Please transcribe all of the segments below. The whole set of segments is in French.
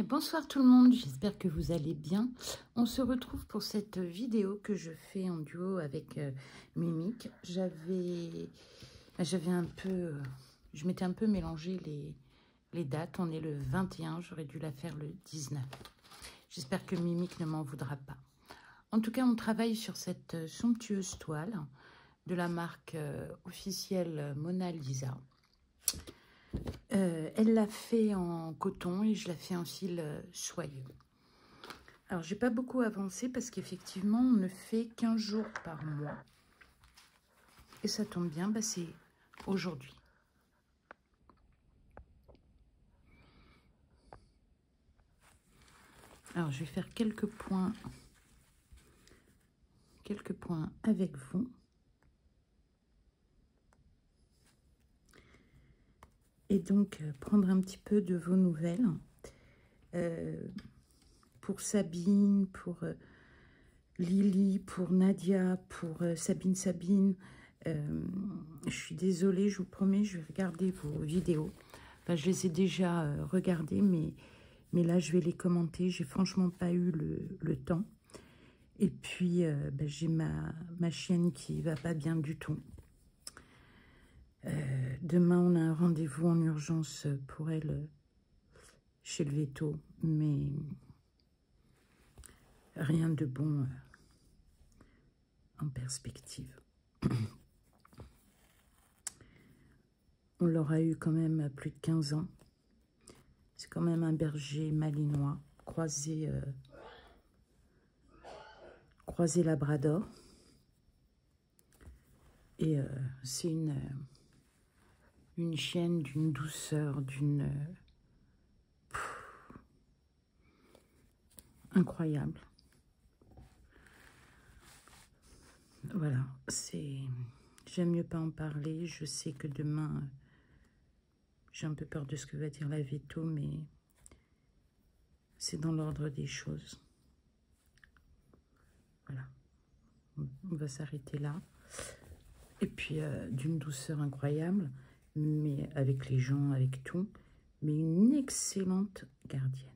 Bonsoir tout le monde, j'espère que vous allez bien. On se retrouve pour cette vidéo que je fais en duo avec Mimic. Je m'étais un peu mélangé les dates. On est le 21, j'aurais dû la faire le 19. J'espère que Mimic ne m'en voudra pas. En tout cas, on travaille sur cette somptueuse toile de la marque officielle Mona Lisa. Elle l'a fait en coton et je la fais en fil soyeux. Alors, j'ai pas beaucoup avancé parce qu'effectivement, on ne fait qu'15 jours par mois. Et ça tombe bien, bah, c'est aujourd'hui. Alors, je vais faire quelques points avec vous. Et donc, prendre un petit peu de vos nouvelles. Pour Sabine, pour Lily, pour Nadia, pour Sabine. Je suis désolée, je vous promets, je vais regarder vos vidéos. Enfin, je les ai déjà regardées, mais là, je vais les commenter. J'ai franchement pas eu le temps. Et puis, j'ai ma chienne qui va pas bien du tout. Demain, on a un rendez-vous en urgence pour elle chez le veto, mais rien de bon en perspective. On l'aura eu quand même à plus de 15 ans. C'est quand même un berger malinois, croisé labrador. Et c'est une chienne d'une douceur, incroyable. Voilà, j'aime mieux pas en parler. Je sais que demain, j'ai un peu peur de ce que va dire la veto, mais c'est dans l'ordre des choses. Voilà, on va s'arrêter là. Et puis, d'une douceur incroyable, mais avec les gens, avec tout, mais une excellente gardienne.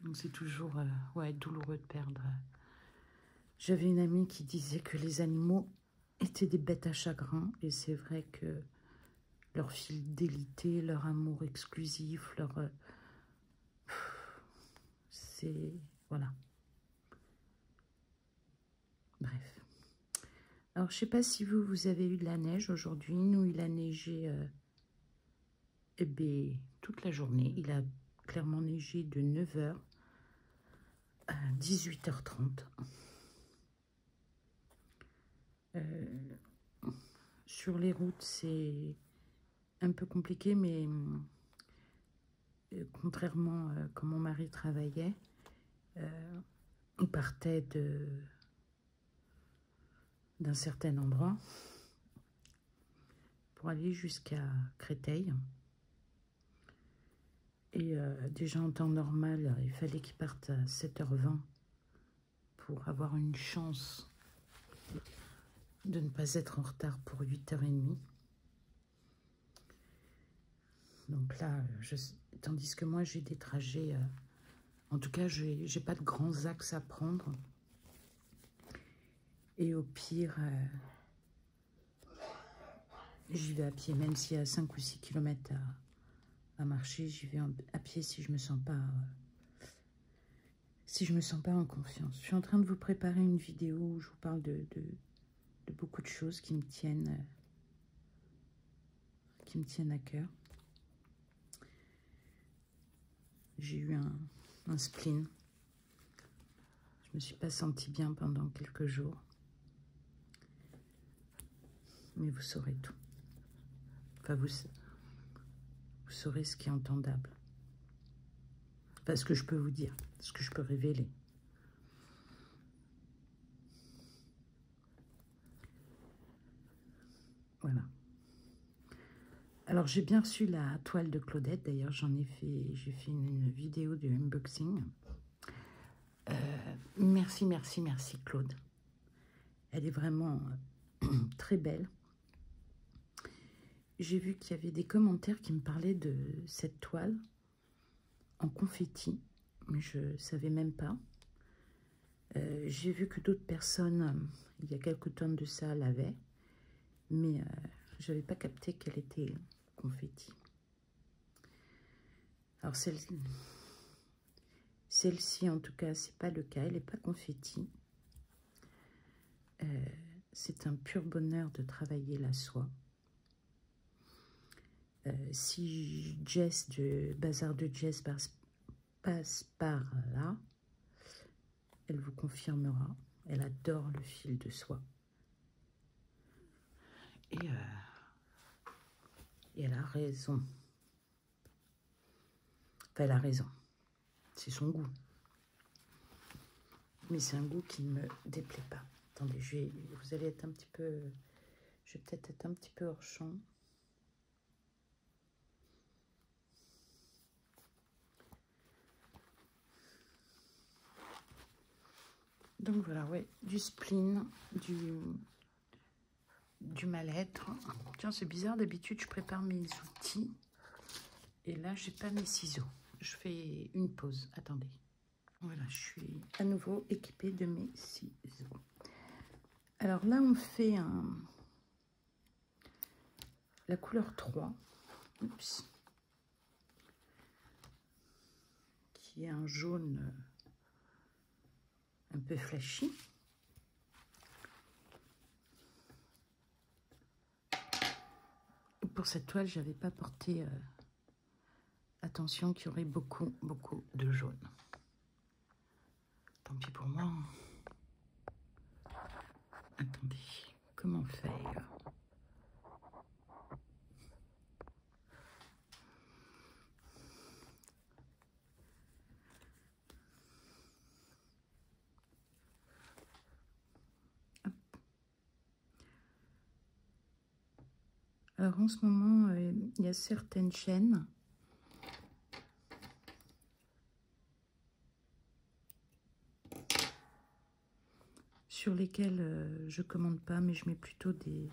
Donc, c'est toujours douloureux de perdre. J'avais une amie qui disait que les animaux étaient des bêtes à chagrin, et c'est vrai que leur fidélité, leur amour exclusif, c'est... Voilà. Bref. Alors, je ne sais pas si vous avez eu de la neige aujourd'hui. Nous, il a neigé toute la journée. Il a clairement neigé de 9 h à 18 h 30. Sur les routes, c'est un peu compliqué, mais contrairement quand mon mari travaillait, on partait d'un certain endroit pour aller jusqu'à Créteil. Et déjà en temps normal, il fallait qu'il parte à 7 h 20 pour avoir une chance de ne pas être en retard pour 8 h 30. Donc là, tandis que moi, j'ai des trajets... en tout cas, j'ai pas de grands axes à prendre. Et au pire, j'y vais à pied, même s'il y a 5 ou 6 km à marcher, j'y vais à pied si je me sens pas en confiance. Je suis en train de vous préparer une vidéo où je vous parle de beaucoup de choses qui me tiennent à cœur. J'ai eu un spleen. Je me suis pas sentie bien pendant quelques jours. Mais vous saurez tout. Enfin, vous saurez ce qui est entendable. Enfin, ce que je peux vous dire, ce que je peux révéler. Voilà. Alors, j'ai bien reçu la toile de Claudette. D'ailleurs, j'ai fait une vidéo de unboxing. Merci Claude. Elle est vraiment très belle. j'ai vu qu'il y avait des commentaires qui me parlaient de cette toile en confetti, mais je ne savais même pas. J'ai vu que d'autres personnes, il y a quelques temps de ça, l'avaient, mais je n'avais pas capté qu'elle était confetti. Alors celle-ci, en tout cas, c'est pas le cas, elle n'est pas confetti. C'est un pur bonheur de travailler la soie. Si Jess de Bazar de Jess passe par là, elle vous confirmera. Elle adore le fil de soie. Et elle a raison. Enfin, elle a raison. C'est son goût. Mais c'est un goût qui ne me déplaît pas. Attendez, vous allez être un petit peu... Je vais peut-être être un petit peu hors champ. Donc voilà, ouais, du spleen, du mal-être. Tiens, c'est bizarre, d'habitude je prépare mes outils. Et là, j'ai pas mes ciseaux. Je fais une pause, attendez. Voilà, je suis à nouveau équipée de mes ciseaux. Alors là, on fait la couleur 3. Oups. Qui est un jaune un peu flashy. Pour cette toile, je n'avais pas porté attention qu'il y aurait beaucoup de jaune. Tant pis pour moi. Attendez, comment faire? Alors en ce moment, il y a certaines chaînes sur lesquelles je commande pas, mais je mets plutôt des...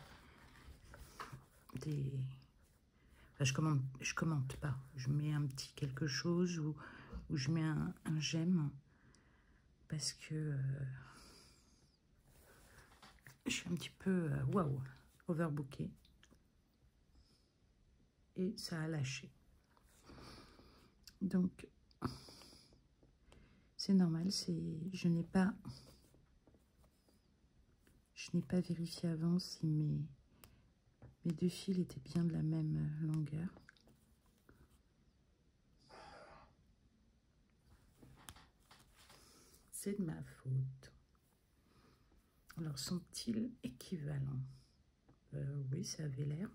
Enfin, je commente pas. Je mets un petit quelque chose ou je mets un j'aime parce que je suis un petit peu waouh, overbookée. Et ça a lâché. Donc, c'est normal, je n'ai pas vérifié avant si mes deux fils étaient bien de la même longueur. C'est de ma faute. Alors, sont-ils équivalents? Oui, ça avait l'air.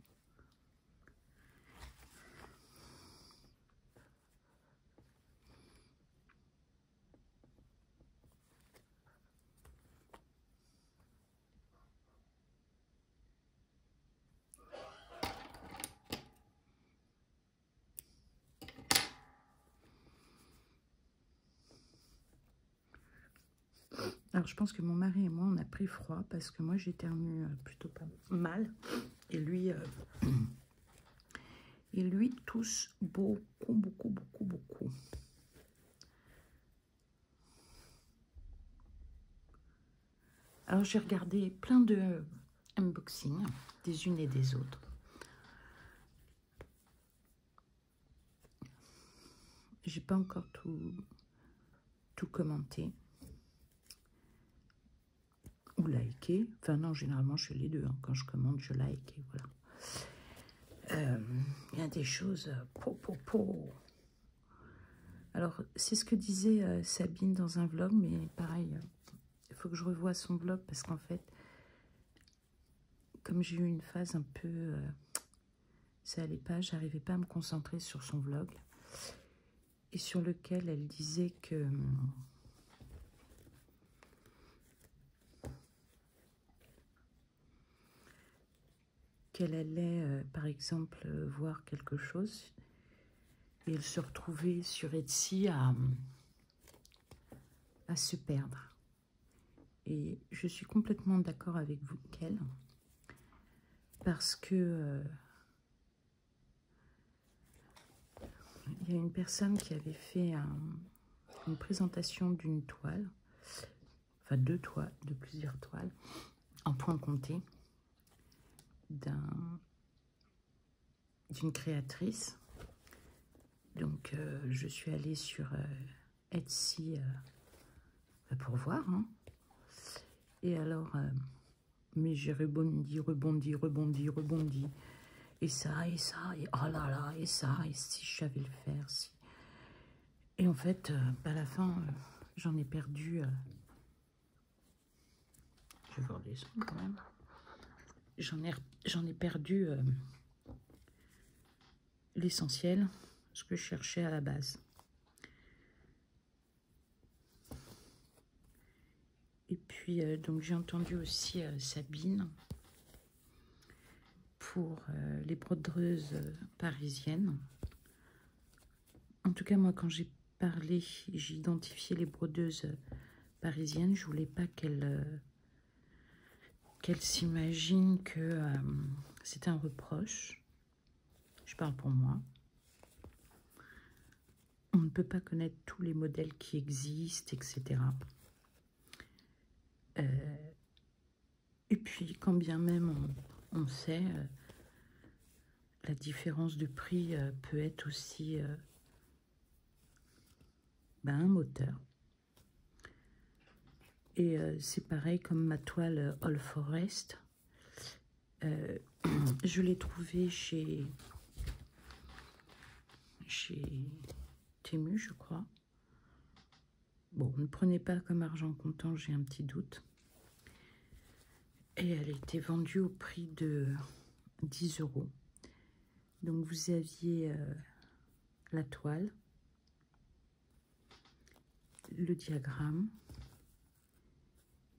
Alors, je pense que mon mari et moi, on a pris froid parce que moi, j'éternue plutôt pas mal. Et lui tousse beaucoup. Alors, j'ai regardé plein de unboxing des unes et des autres. J'ai pas encore tout commenté. Ou liker. Enfin non, généralement je fais les deux. Hein. Quand je commande, je like et voilà. Il y a des choses... Alors, c'est ce que disait Sabine dans un vlog, mais pareil, il faut que je revoie son vlog parce qu'en fait, comme j'ai eu une phase un peu... ça allait pas, j'arrivais pas à me concentrer sur son vlog. Et sur lequel elle disait que... qu'elle allait, par exemple, voir quelque chose et elle se retrouvait sur Etsy à se perdre. Et je suis complètement d'accord avec vous, qu'elle, parce que il y a une personne qui avait fait une présentation d'une toile, enfin deux toiles, de plusieurs toiles, en point compté, d'une créatrice. Donc, je suis allée sur Etsy pour voir. Hein. Et alors, mais j'ai rebondi. Et ça, et oh là là, et ça, et si je savais le faire, si. Et en fait, à la fin, j'en ai perdu. Je vais voir les sons quand même. J'en ai perdu l'essentiel, ce que je cherchais à la base. Et puis, donc j'ai entendu aussi Sabine pour les brodeuses parisiennes. En tout cas, moi, quand j'ai parlé, j'ai identifié les brodeuses parisiennes. Je voulais pas qu'elles s'imaginent que c'est un reproche. Je parle pour moi. On ne peut pas connaître tous les modèles qui existent, etc. Et puis, quand bien même on sait, la différence de prix peut être aussi un moteur. Et c'est pareil comme ma toile All Forest. Je l'ai trouvée chez Temu, je crois. Bon, ne prenez pas comme argent comptant, j'ai un petit doute. Et elle était vendue au prix de 10 €. Donc vous aviez la toile, le diagramme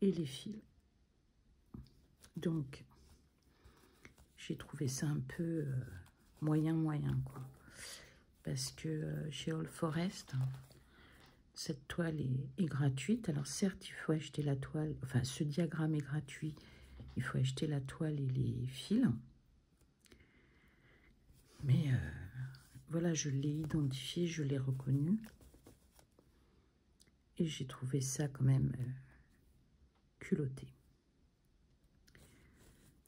et les fils. Donc j'ai trouvé ça un peu moyen quoi. Parce que chez All Forest, cette toile est gratuite. Alors certes, il faut acheter la toile, enfin ce diagramme est gratuit, il faut acheter la toile et les fils. Mais voilà, je l'ai identifié, je l'ai reconnu. Et j'ai trouvé ça quand même culotté.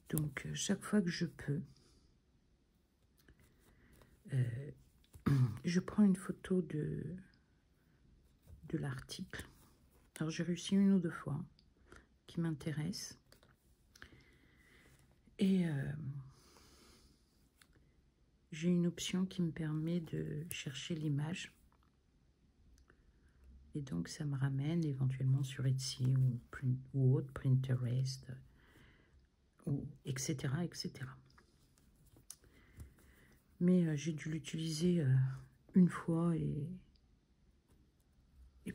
Donc chaque fois que je peux, je prends une photo de l'article. Alors j'ai réussi une ou deux fois qui m'intéresse. Et j'ai une option qui me permet de chercher l'image. Et donc ça me ramène éventuellement sur Etsy ou autre, Pinterest, ou etc. etc. Mais j'ai dû l'utiliser une fois et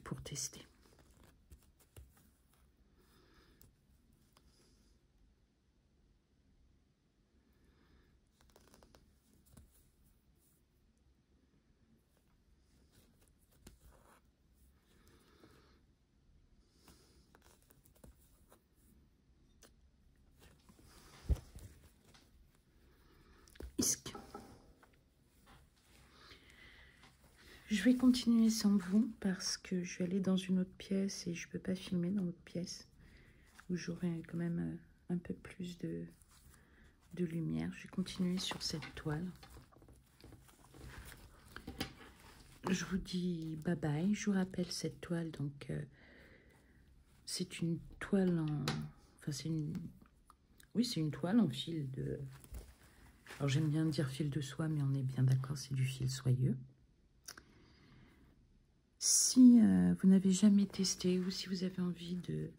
pour tester. Je vais continuer sans vous parce que je vais aller dans une autre pièce et je ne peux pas filmer dans l'autre pièce où j'aurai quand même un peu plus de lumière. Je vais continuer sur cette toile. Je vous dis bye bye. Je vous rappelle cette toile. Donc, c'est une toile en... Enfin, c'est une... Oui, c'est une toile en fil de... Alors, j'aime bien dire fil de soie, mais on est bien d'accord, c'est du fil soyeux. Si vous n'avez jamais testé ou si vous avez envie de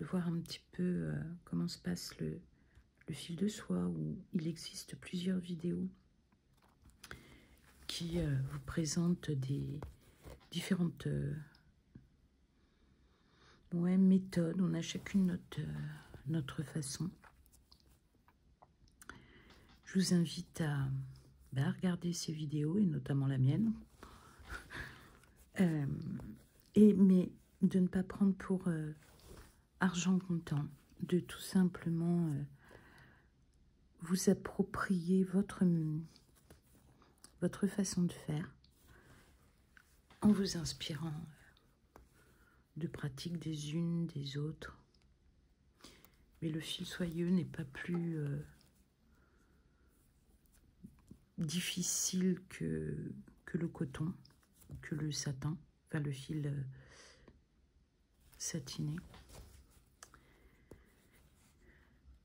voir un petit peu comment se passe le fil de soie, où il existe plusieurs vidéos qui vous présentent des différentes méthodes. On a chacune notre façon. Je vous invite à regarder ces vidéos, et notamment la mienne. Mais de ne pas prendre pour argent comptant, de tout simplement vous approprier votre façon de faire, en vous inspirant de pratiques des unes, des autres. Mais le fil soyeux n'est pas plus difficile que le coton, que le satin, enfin le fil satiné.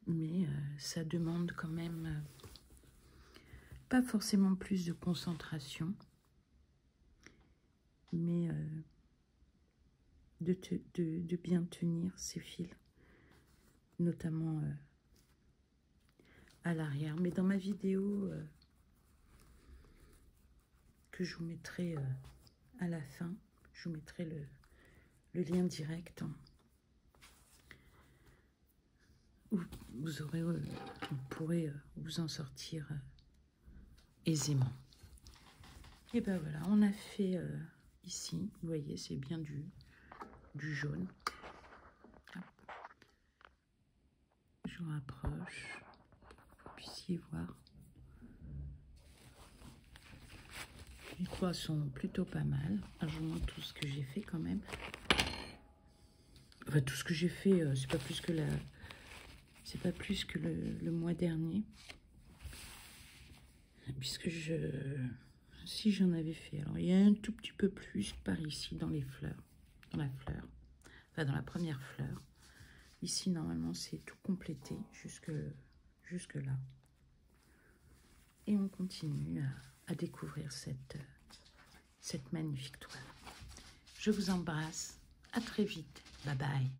Mais ça demande quand même pas forcément plus de concentration, mais de bien tenir ces fils, notamment à l'arrière. Mais dans ma vidéo que je vous mettrai à la fin, je vous mettrai le lien direct. Vous pourrez vous en sortir aisément. Et ben voilà, on a fait ici, vous voyez, c'est bien du jaune. Hop. Je vous rapproche, pour que vous puissiez voir. Les croix sont plutôt pas mal. Alors, je vous montre tout ce que j'ai fait quand même. Enfin, tout ce que j'ai fait, c'est pas plus que le mois dernier. Puisque si j'en avais fait. Alors, il y a un tout petit peu plus par ici dans les fleurs. Dans la fleur. Enfin, dans la première fleur. Ici, normalement, c'est tout complété jusque là. Et on continue à découvrir cette magnifique toile. Je vous embrasse. À très vite. Bye bye.